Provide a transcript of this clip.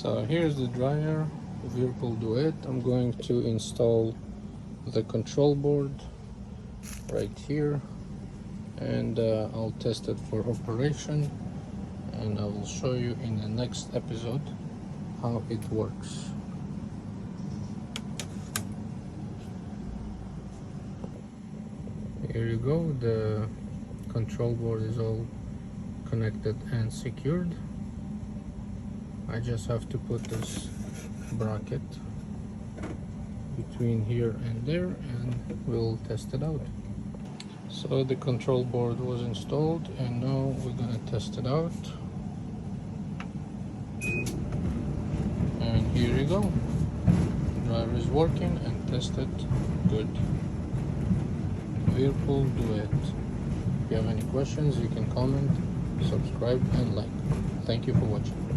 So here's the dryer, Whirlpool Duet. I'm going to install the control board right here, and I'll test it for operation, and I will show you in the next episode how it works. Here you go, the control board is all connected and secured. I just have to put this bracket between here and there, and we'll test it out. So the control board was installed, and now we're gonna test it out. And here you go, dryer is working and tested good. Whirlpool Duet. If you have any questions, you can comment, subscribe and like. Thank you for watching.